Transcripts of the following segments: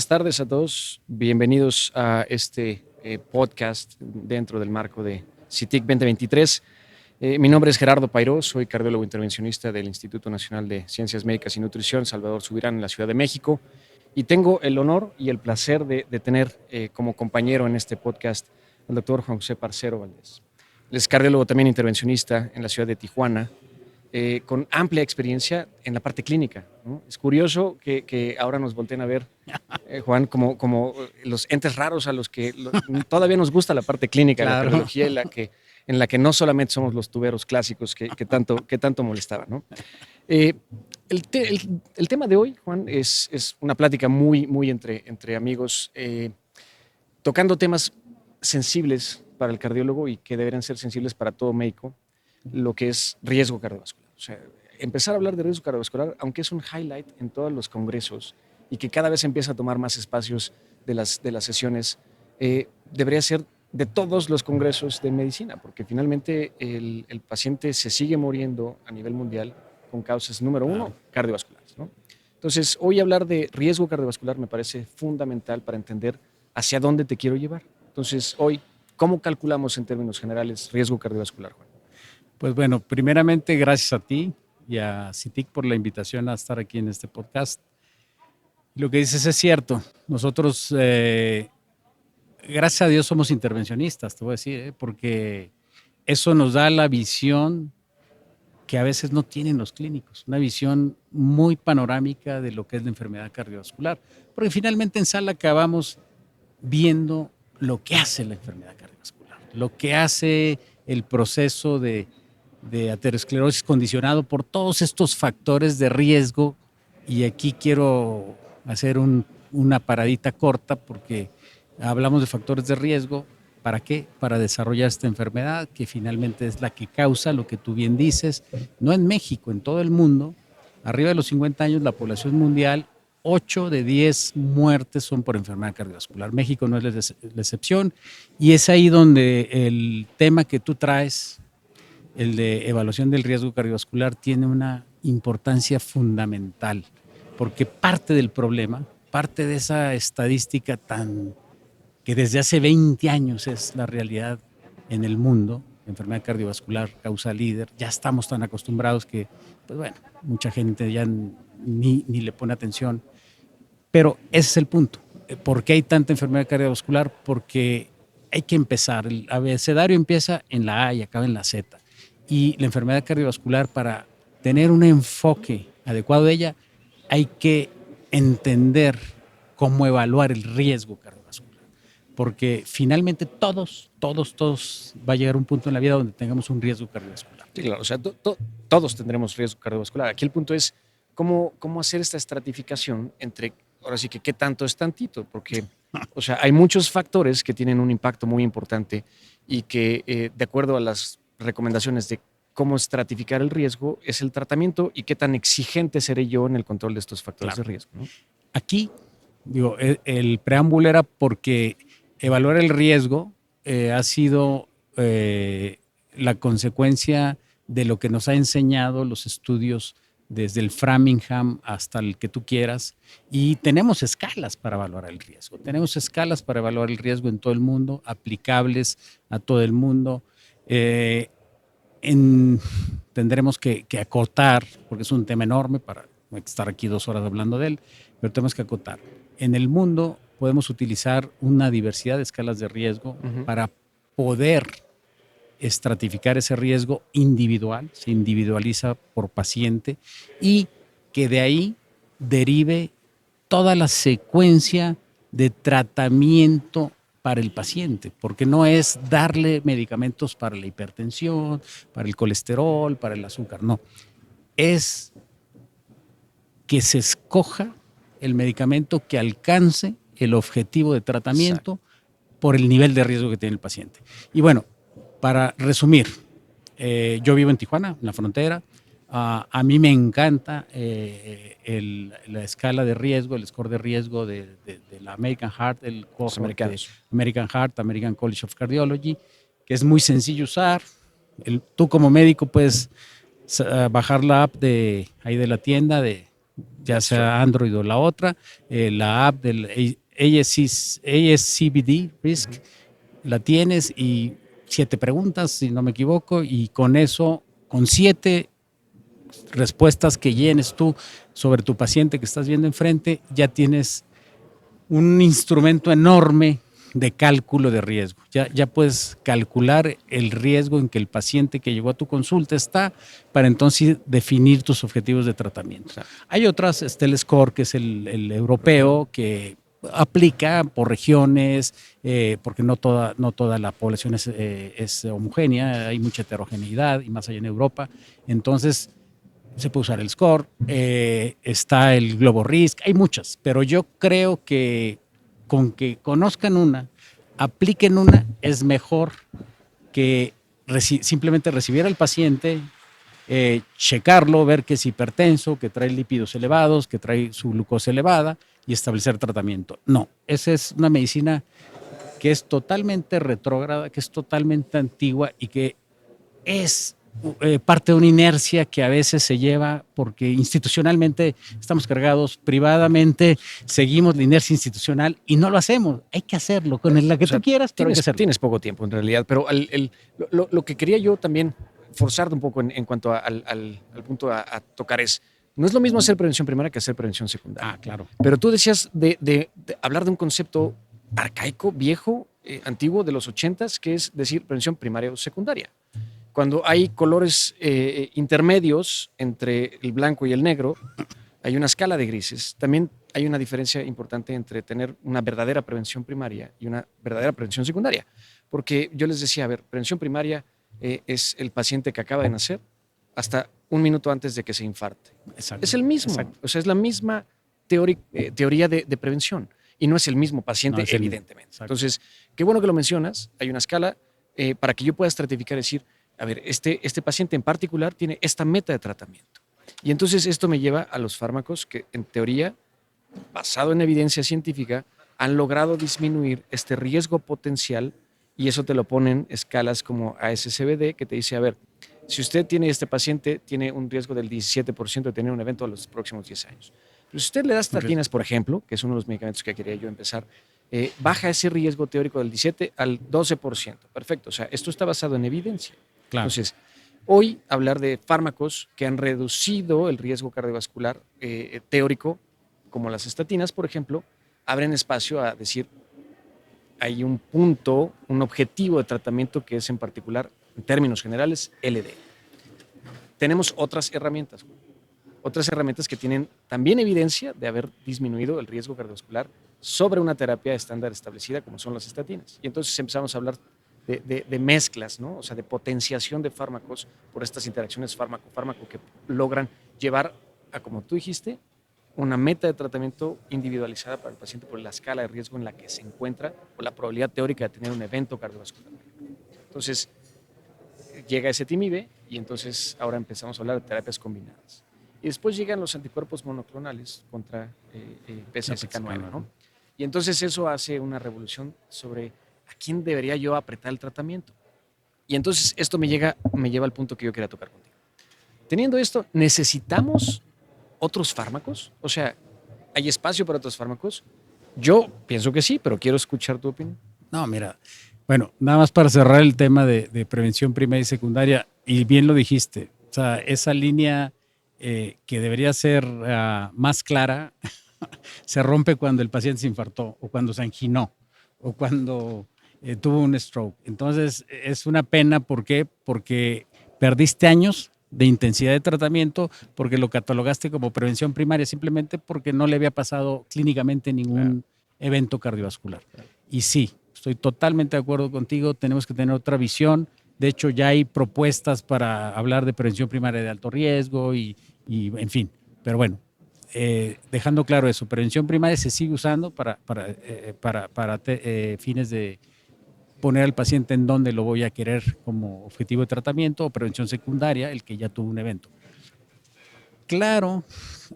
buenas tardes a todos. Bienvenidos a este podcast dentro del marco de CITIC 2023. Mi nombre es Gerardo Pairó, soy cardiólogo intervencionista del Instituto Nacional de Ciencias Médicas y Nutrición Salvador Subirán en la Ciudad de México y tengo el honor y el placer de tener como compañero en este podcast al doctor Juan José Parcero Valdés. Él es cardiólogo también intervencionista en la ciudad de Tijuana, con amplia experiencia en la parte clínica, ¿no? Es curioso que ahora nos volteen a ver, Juan, como los entes raros a los que todavía nos gusta la parte clínica, claro. La cardiología en la que no solamente somos los tuberos clásicos que tanto molestaban, ¿no? El tema de hoy, Juan, es una plática muy entre amigos, tocando temas sensibles para el cardiólogo y que deberían ser sensibles para todo médico, lo que es riesgo cardiovascular. O sea, empezar a hablar de riesgo cardiovascular, aunque es un highlight en todos los congresos y que cada vez empieza a tomar más espacios de las sesiones, debería ser de todos los congresos de medicina, porque finalmente el paciente se sigue muriendo a nivel mundial con causas, número uno, cardiovasculares, ¿no? Entonces, hoy hablar de riesgo cardiovascular me parece fundamental para entender hacia dónde te quiero llevar. Entonces, hoy, ¿cómo calculamos en términos generales riesgo cardiovascular, Juan? Pues bueno, primeramente gracias a ti y a CITIC por la invitación a estar aquí en este podcast. Lo que dices es cierto. Nosotros, gracias a Dios, somos intervencionistas, te voy a decir, porque eso nos da la visión que a veces no tienen los clínicos, una visión muy panorámica de lo que es la enfermedad cardiovascular, porque finalmente en sala acabamos viendo lo que hace la enfermedad cardiovascular, lo que hace el proceso de aterosclerosis condicionado por todos estos factores de riesgo. Y aquí quiero hacer una paradita corta porque hablamos de factores de riesgo. ¿Para qué? Para desarrollar esta enfermedad que finalmente es la que causa lo que tú bien dices, no en México, en todo el mundo. Arriba de los 50 años la población mundial, 8 de 10 muertes son por enfermedad cardiovascular. México no es la excepción y es ahí donde el tema que tú traes, el de evaluación del riesgo cardiovascular, tiene una importancia fundamental, porque parte del problema, parte de esa estadística que desde hace 20 años es la realidad en el mundo, enfermedad cardiovascular, causa líder, ya estamos tan acostumbrados que, pues bueno, mucha gente ya ni le pone atención, pero ese es el punto. ¿Por qué hay tanta enfermedad cardiovascular? Porque hay que empezar, el abecedario empieza en la A y acaba en la Z. Y la enfermedad cardiovascular, para tener un enfoque adecuado de ella, hay que entender cómo evaluar el riesgo cardiovascular. Porque finalmente todos va a llegar un punto en la vida donde tengamos un riesgo cardiovascular. Sí, claro, o sea, todos tendremos riesgo cardiovascular. Aquí el punto es cómo hacer esta estratificación entre, ahora sí que qué tanto es tantito, porque o sea, hay muchos factores que tienen un impacto muy importante y que de acuerdo a las recomendaciones de cómo estratificar el riesgo es el tratamiento y qué tan exigente seré yo en el control de estos factores de riesgo, ¿no? Aquí, digo, el preámbulo era porque evaluar el riesgo ha sido la consecuencia de lo que nos ha enseñado los estudios desde el Framingham hasta el que tú quieras, y tenemos escalas para evaluar el riesgo. Tenemos escalas para evaluar el riesgo en todo el mundo, aplicables a todo el mundo. Tendremos que acotar, porque es un tema enorme para estar aquí 2 horas hablando de él, pero tenemos que acotar. En el mundo podemos utilizar una diversidad de escalas de riesgo para poder estratificar ese riesgo individual, se individualiza por paciente y que de ahí derive toda la secuencia de tratamiento para el paciente, porque no es darle medicamentos para la hipertensión, para el colesterol, para el azúcar, no. Es que se escoja el medicamento que alcance el objetivo de tratamiento. Exacto. Por el nivel de riesgo que tiene el paciente. Y bueno, para resumir, yo vivo en Tijuana, en la frontera. A mí me encanta la escala de riesgo, el score de riesgo de la American Heart, el American Heart, American College of Cardiology, que es muy sencillo usar. Tú como médico puedes bajar la app de ahí de la tienda de ya sea Android o la otra, la app del ASCBD Risk, la tienes y 7 preguntas, si no me equivoco, y con eso, con 7 respuestas que llenes tú sobre tu paciente que estás viendo enfrente, ya tienes un instrumento enorme de cálculo de riesgo. Ya puedes calcular el riesgo en que el paciente que llegó a tu consulta está para entonces definir tus objetivos de tratamiento. Claro. Hay otras, está el SCORE, que es el europeo, que aplica por regiones, porque no toda la población es homogénea, hay mucha heterogeneidad y más allá en Europa. Entonces, se puede usar el SCORE, está el Globo Risk, hay muchas, pero yo creo que con que conozcan una, apliquen una, es mejor que simplemente recibir al paciente, checarlo, ver que es hipertenso, que trae lípidos elevados, que trae su glucosa elevada y establecer tratamiento. No, esa es una medicina que es totalmente retrógrada, que es totalmente antigua y que es parte de una inercia que a veces se lleva porque institucionalmente estamos cargados, privadamente seguimos la inercia institucional y no lo hacemos. Hay que hacerlo con la que tú quieras, pero hay que hacerlo. Tienes poco tiempo en realidad, pero lo que quería yo también forzarte un poco en cuanto al punto a tocar es, no es lo mismo hacer prevención primaria que hacer prevención secundaria. Ah, claro. Pero tú decías de hablar de un concepto arcaico, viejo, antiguo de los 80s, que es decir prevención primaria o secundaria. Cuando hay colores intermedios entre el blanco y el negro, hay una escala de grises. También hay una diferencia importante entre tener una verdadera prevención primaria y una verdadera prevención secundaria. Porque yo les decía, a ver, prevención primaria es el paciente que acaba de nacer hasta un minuto antes de que se infarte. Exacto. Es el mismo, Exacto. o sea, es la misma teoría de prevención y no es el mismo paciente, No es el mismo. evidentemente. Exacto. Entonces, qué bueno que lo mencionas. Hay una escala para que yo pueda estratificar, decir, a ver, este paciente en particular tiene esta meta de tratamiento. Y entonces esto me lleva a los fármacos que, en teoría, basado en evidencia científica, han logrado disminuir este riesgo potencial y eso te lo ponen escalas como ASCBD, que te dice, a ver, si usted tiene este paciente, tiene un riesgo del 17% de tener un evento a los próximos 10 años. Pero si usted le da estatinas, por ejemplo, que es uno de los medicamentos que quería yo empezar, baja ese riesgo teórico del 17 al 12%. Perfecto, o sea, esto está basado en evidencia. Claro. Entonces, hoy hablar de fármacos que han reducido el riesgo cardiovascular teórico, como las estatinas, por ejemplo, abren espacio a decir, hay un punto, un objetivo de tratamiento que es en particular, en términos generales, LDL. Tenemos otras herramientas que tienen también evidencia de haber disminuido el riesgo cardiovascular sobre una terapia estándar establecida como son las estatinas. Y entonces empezamos a hablar de mezclas, ¿no? O sea, de potenciación de fármacos por estas interacciones fármaco-fármaco que logran llevar a, como tú dijiste, una meta de tratamiento individualizada para el paciente por la escala de riesgo en la que se encuentra o la probabilidad teórica de tener un evento cardiovascular. Entonces, llega ese TIMIB y entonces ahora empezamos a hablar de terapias combinadas. Y después llegan los anticuerpos monoclonales contra PCSK9, ¿no? Y entonces eso hace una revolución sobre a quién debería yo apretar el tratamiento. Y entonces esto me lleva al punto que yo quería tocar contigo. Teniendo esto, ¿necesitamos otros fármacos? O sea, ¿hay espacio para otros fármacos? Yo pienso que sí, pero quiero escuchar tu opinión. No, mira, bueno, nada más para cerrar el tema de prevención primaria y secundaria, y bien lo dijiste, o sea, esa línea que debería ser más clara se rompe cuando el paciente se infartó o cuando se anginó o cuando tuvo un stroke. Entonces, es una pena, ¿por qué? Porque perdiste años de intensidad de tratamiento porque lo catalogaste como prevención primaria simplemente porque no le había pasado clínicamente ningún evento cardiovascular. Y sí, estoy totalmente de acuerdo contigo, tenemos que tener otra visión. De hecho, ya hay propuestas para hablar de prevención primaria de alto riesgo y en fin, pero bueno, dejando claro eso, prevención primaria se sigue usando para fines de poner al paciente en donde lo voy a querer como objetivo de tratamiento, o prevención secundaria, el que ya tuvo un evento. Claro,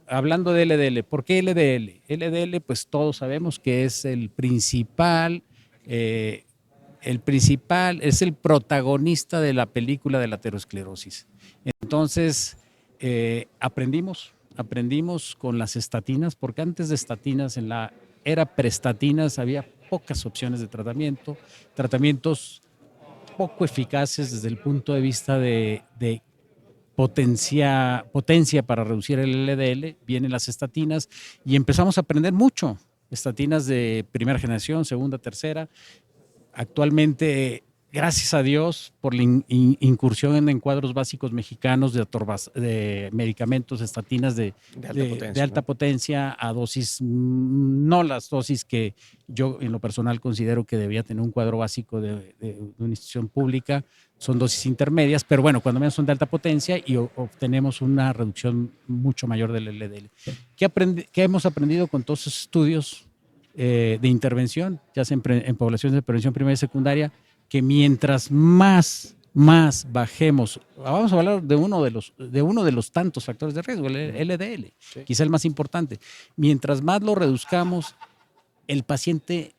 hablando de LDL, ¿por qué LDL? LDL, pues todos sabemos que es el principal, es el protagonista de la película de la aterosclerosis. Entonces, aprendimos aprendimos con las estatinas, porque antes de estatinas, en la era prestatinas, había pocas opciones de tratamiento, tratamientos poco eficaces desde el punto de vista de potencia para reducir el LDL, vienen las estatinas y empezamos a aprender mucho. Estatinas de primera generación, segunda, tercera. Actualmente, gracias a Dios por la incursión en cuadros básicos mexicanos de medicamentos, estatinas de alta potencia a dosis, no las dosis que yo en lo personal considero que debía tener un cuadro básico de una institución pública, son dosis intermedias, pero bueno, cuando menos son de alta potencia y obtenemos una reducción mucho mayor del LDL. ¿Qué hemos aprendido con todos esos estudios de intervención, ya sea en poblaciones de prevención primaria y secundaria? Que mientras más bajemos, vamos a hablar de uno de los tantos factores de riesgo, el LDL, sí, quizá el más importante. Mientras más lo reduzcamos, el paciente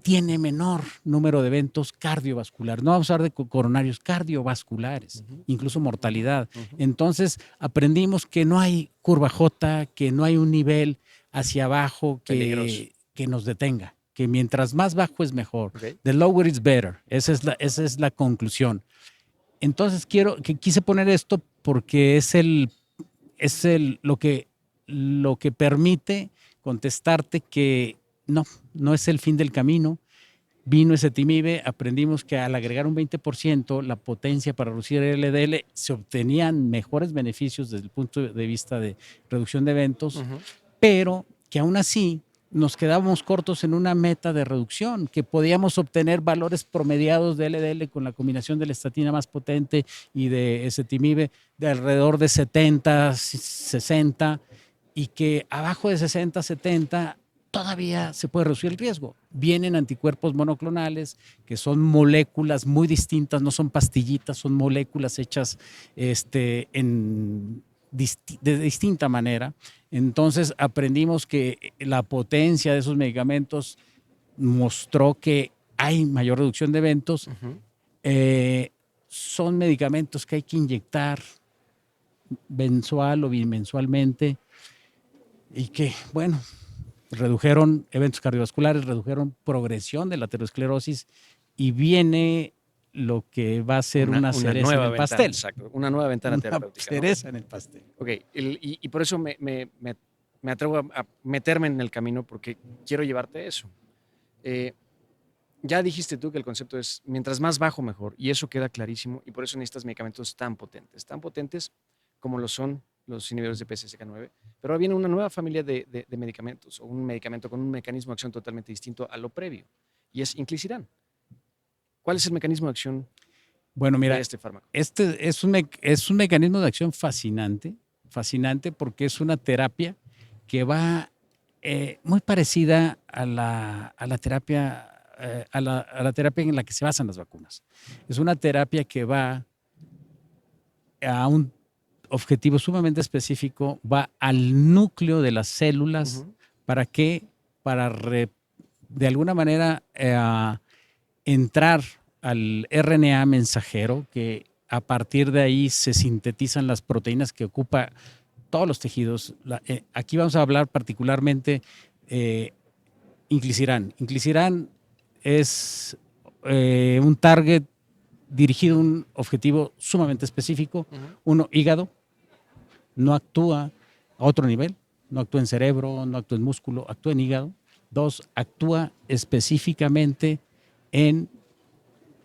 tiene menor número de eventos cardiovasculares. No vamos a hablar de coronarios, cardiovasculares, incluso mortalidad. Entonces aprendimos que no hay curva J, que no hay un nivel hacia abajo que nos detenga, que mientras más bajo es mejor. Okay. The lower is better. Esa es la conclusión. Entonces quise poner esto porque es lo que permite contestarte que no es el fin del camino. Vino ezetimibe, aprendimos que al agregar un 20% la potencia para reducir el LDL se obtenían mejores beneficios desde el punto de vista de reducción de eventos, pero que aún así nos quedábamos cortos en una meta de reducción, que podíamos obtener valores promediados de LDL con la combinación de la estatina más potente y de ezetimibe de alrededor de 70, 60, y que abajo de 60, 70 todavía se puede reducir el riesgo. Vienen anticuerpos monoclonales, que son moléculas muy distintas, no son pastillitas, son moléculas hechas de distinta manera. Entonces aprendimos que la potencia de esos medicamentos mostró que hay mayor reducción de eventos. Son medicamentos que hay que inyectar mensual o bimensualmente y que, bueno, redujeron eventos cardiovasculares, redujeron progresión de la aterosclerosis y viene lo que va a ser una cereza en el pastel. Exacto, una nueva ventana terapéutica. Cereza en el pastel. Ok, y por eso me atrevo a meterme en el camino porque quiero llevarte a eso. Ya dijiste tú que el concepto es mientras más bajo mejor y eso queda clarísimo y por eso necesitas medicamentos tan potentes como lo son los inhibidores de PCSK9, pero ahora viene una nueva familia de medicamentos o un medicamento con un mecanismo de acción totalmente distinto a lo previo y es inclisiran. ¿Cuál es el mecanismo de acción de este fármaco? Este es un mecanismo de acción fascinante porque es una terapia que va muy parecida a la terapia en la que se basan las vacunas. Es una terapia que va a un objetivo sumamente específico, va al núcleo de las células. ¿Para qué? De alguna manera entrar al RNA mensajero, que a partir de ahí se sintetizan las proteínas que ocupa todos los tejidos. Aquí vamos a hablar particularmente inclisiran. Inclisiran es un target dirigido a un objetivo sumamente específico. Uno, hígado. No actúa a otro nivel, no actúa en cerebro, no actúa en músculo, actúa en hígado. 2, actúa específicamente en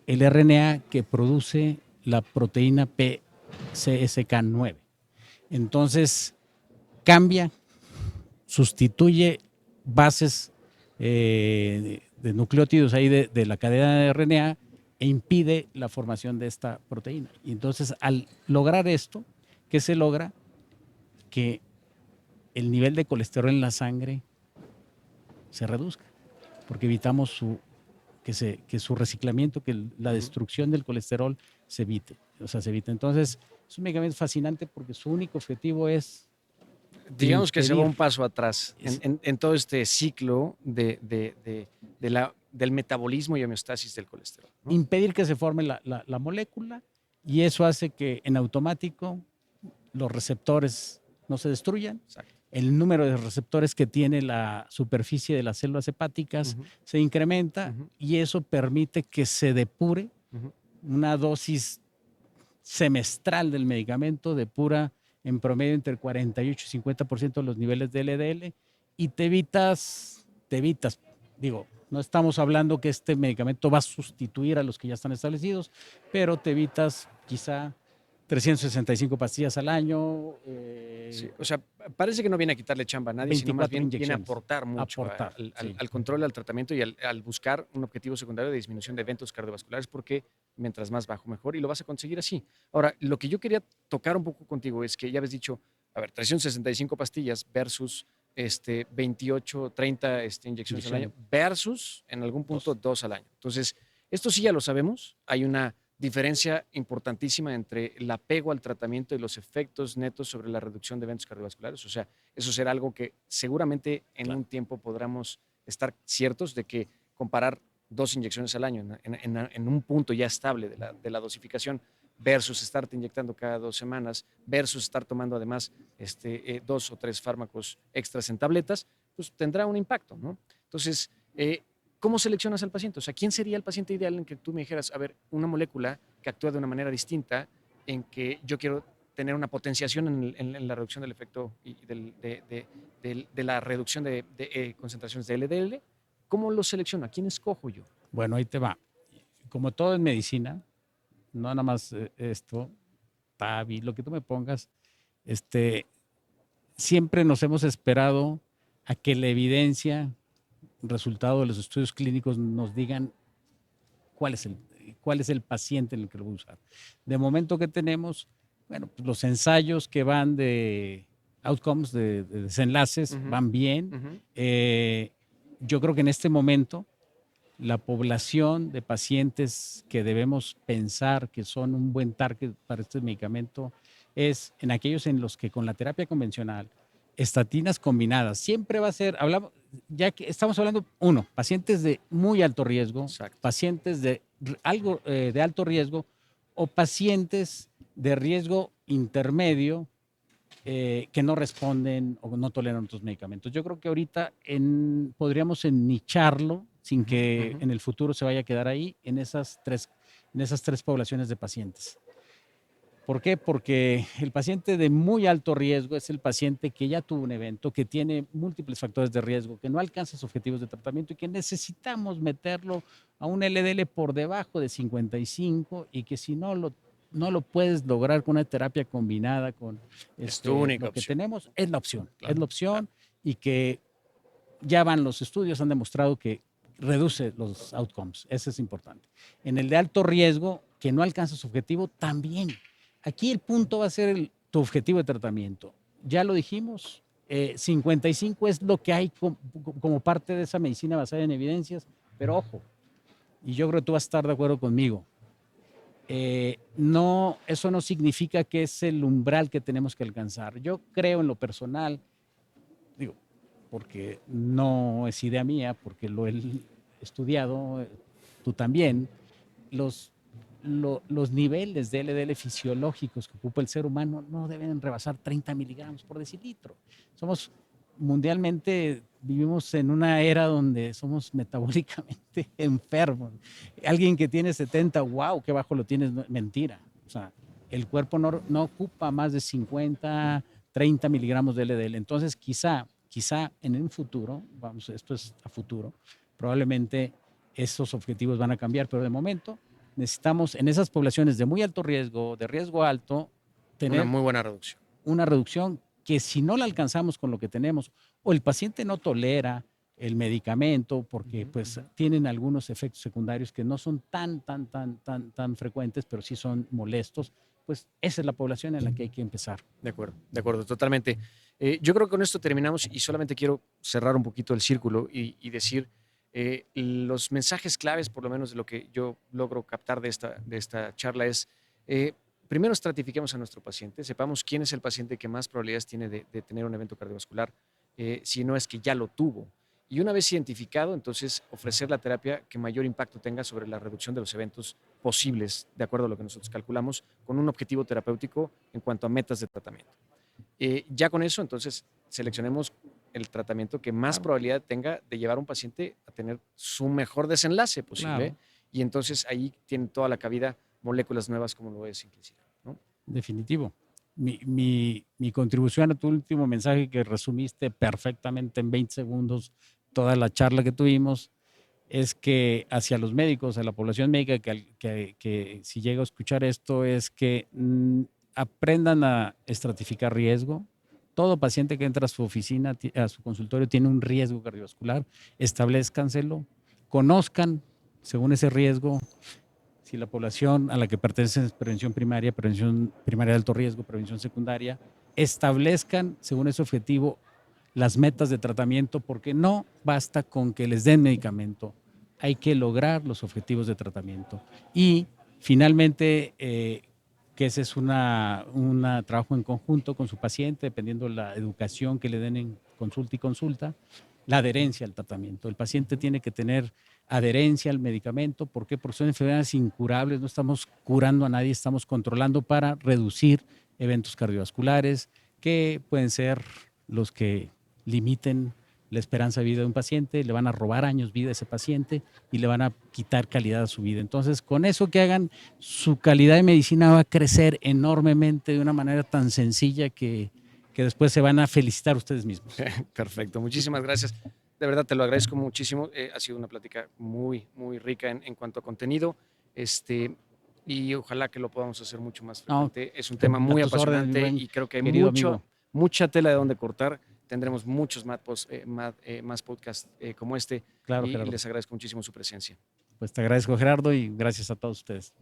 el RNA que produce la proteína PCSK9. Entonces, cambia, sustituye bases de nucleótidos ahí de la cadena de RNA e impide la formación de esta proteína. Y entonces, al lograr esto, ¿qué se logra? Que el nivel de colesterol en la sangre se reduzca, porque evitamos que su reciclamiento, que la destrucción del colesterol se evite. Entonces, es un medicamento fascinante porque su único objetivo es... Digamos que se va un paso atrás en todo este ciclo del metabolismo y homeostasis del colesterol, ¿no? Impedir que se forme la molécula y eso hace que en automático los receptores no se destruyan. Exacto. El número de receptores que tiene la superficie de las células hepáticas se incrementa y eso permite que se depure. Una dosis semestral del medicamento depura en promedio entre 48 y 50% de los niveles de LDL y te evitas, digo, no estamos hablando que este medicamento va a sustituir a los que ya están establecidos, pero te evitas quizá 365 pastillas al año. Sí, o sea, parece que no viene a quitarle chamba a nadie, sino más bien viene a aportar mucho al control, al tratamiento y al buscar un objetivo secundario de disminución de eventos cardiovasculares, porque mientras más bajo, mejor, y lo vas a conseguir así. Ahora, lo que yo quería tocar un poco contigo es que ya habéis dicho, a ver, 365 pastillas versus 28, 30 inyecciones al año, versus en algún punto 2 al año. Entonces, esto sí ya lo sabemos, hay una diferencia importantísima entre el apego al tratamiento y los efectos netos sobre la reducción de eventos cardiovasculares. O sea, eso será algo que seguramente en un tiempo podremos estar ciertos de que comparar 2 inyecciones al año en un punto ya estable de la dosificación versus estarte inyectando cada 2 semanas, versus estar tomando además 2 o 3 fármacos extras en tabletas, pues tendrá un impacto, ¿no? Entonces, ¿cómo seleccionas al paciente? O sea, ¿quién sería el paciente ideal en que tú me dijeras, a ver, una molécula que actúa de una manera distinta, en que yo quiero tener una potenciación en la reducción del efecto y de la reducción de concentraciones de LDL? ¿Cómo lo selecciono? ¿A quién escojo yo? Bueno, ahí te va. Como todo en medicina, no nada más esto, Tavi, lo que tú me pongas, siempre nos hemos esperado a que la evidencia, resultado de los estudios clínicos nos digan cuál es el paciente en el que lo voy a usar. De momento que tenemos, bueno, pues los ensayos que van de outcomes, de desenlaces, van bien. Yo creo que en este momento la población de pacientes que debemos pensar que son un buen target para este medicamento es en aquellos en los que con la terapia convencional, estatinas combinadas, siempre va a ser, hablamos, ya que estamos hablando, pacientes de muy alto riesgo, Exacto. pacientes de de alto riesgo o pacientes de riesgo intermedio que no responden o no toleran otros medicamentos. Yo creo que ahorita podríamos ennicharlo sin que en el futuro se vaya a quedar ahí en esas tres poblaciones de pacientes. ¿Por qué? Porque el paciente de muy alto riesgo es el paciente que ya tuvo un evento, que tiene múltiples factores de riesgo, que no alcanza sus objetivos de tratamiento y que necesitamos meterlo a un LDL por debajo de 55 y que si no lo puedes lograr con una terapia combinada con es tu única lo que opción. tenemos, es la opción. Claro, es la opción y que ya van los estudios, han demostrado que reduce los outcomes. Eso es importante. En el de alto riesgo, que no alcanza su objetivo, también. Aquí el punto va a ser tu objetivo de tratamiento. Ya lo dijimos, 55 es lo que hay como parte de esa medicina basada en evidencias, pero ojo, y yo creo que tú vas a estar de acuerdo conmigo, no, eso no significa que es el umbral que tenemos que alcanzar. Yo creo en lo personal, digo, porque no es idea mía, porque lo he estudiado, tú también, los niveles de LDL fisiológicos que ocupa el ser humano no deben rebasar 30 miligramos por decilitro. Mundialmente vivimos en una era donde somos metabólicamente enfermos. Alguien que tiene 70, wow, qué bajo lo tienes, mentira. O sea, el cuerpo no ocupa más de 50, 30 miligramos de LDL. Entonces, quizá en un futuro, vamos, esto es a futuro, probablemente esos objetivos van a cambiar, pero de momento necesitamos en esas poblaciones de muy alto riesgo, de riesgo alto, tener una muy buena reducción. Una reducción que si no la alcanzamos con lo que tenemos o el paciente no tolera el medicamento porque pues tienen algunos efectos secundarios que no son tan frecuentes, pero sí son molestos, pues esa es la población en la que hay que empezar. De acuerdo, totalmente. Yo creo que con esto terminamos y solamente quiero cerrar un poquito el círculo y decir los mensajes claves, por lo menos de lo que yo logro captar de esta charla es, primero estratifiquemos a nuestro paciente, sepamos quién es el paciente que más probabilidades tiene de tener un evento cardiovascular, si no es que ya lo tuvo. Y una vez identificado, entonces ofrecer la terapia que mayor impacto tenga sobre la reducción de los eventos posibles, de acuerdo a lo que nosotros calculamos, con un objetivo terapéutico en cuanto a metas de tratamiento. Ya con eso, entonces, seleccionemos el tratamiento que más probabilidad tenga de llevar a un paciente a tener su mejor desenlace posible. Claro. Y entonces ahí tiene toda la cabida moléculas nuevas como lo es Inclisiran, ¿no? Definitivo. Mi contribución a tu último mensaje, que resumiste perfectamente en 20 segundos toda la charla que tuvimos, es que hacia los médicos, a la población médica que si llega a escuchar esto, es que aprendan a estratificar riesgo. Todo paciente que entra a su oficina, a su consultorio, tiene un riesgo cardiovascular. Establezcanselo, conozcan según ese riesgo. Si la población a la que pertenece es prevención primaria de alto riesgo, prevención secundaria, establezcan según ese objetivo las metas de tratamiento, porque no basta con que les den medicamento, hay que lograr los objetivos de tratamiento. Y finalmente, que ese es un trabajo en conjunto con su paciente, dependiendo de la educación que le den en consulta y consulta, la adherencia al tratamiento. El paciente tiene que tener adherencia al medicamento. ¿Por qué? Porque son enfermedades incurables, no estamos curando a nadie, estamos controlando para reducir eventos cardiovasculares que pueden ser los que limiten la esperanza de vida de un paciente, le van a robar años vida a ese paciente y le van a quitar calidad a su vida. Entonces, con eso que hagan, su calidad de medicina va a crecer enormemente de una manera tan sencilla que después se van a felicitar ustedes mismos. Perfecto, muchísimas gracias. De verdad te lo agradezco muchísimo. Ha sido una plática muy, muy rica en cuanto a contenido. Y ojalá que lo podamos hacer mucho más frecuente. Es un tema muy apasionante y creo que hay mucha tela de donde cortar. Tendremos muchos más podcasts como este. Claro, y Gerardo. Les agradezco muchísimo su presencia. Pues te agradezco, Gerardo, y gracias a todos ustedes.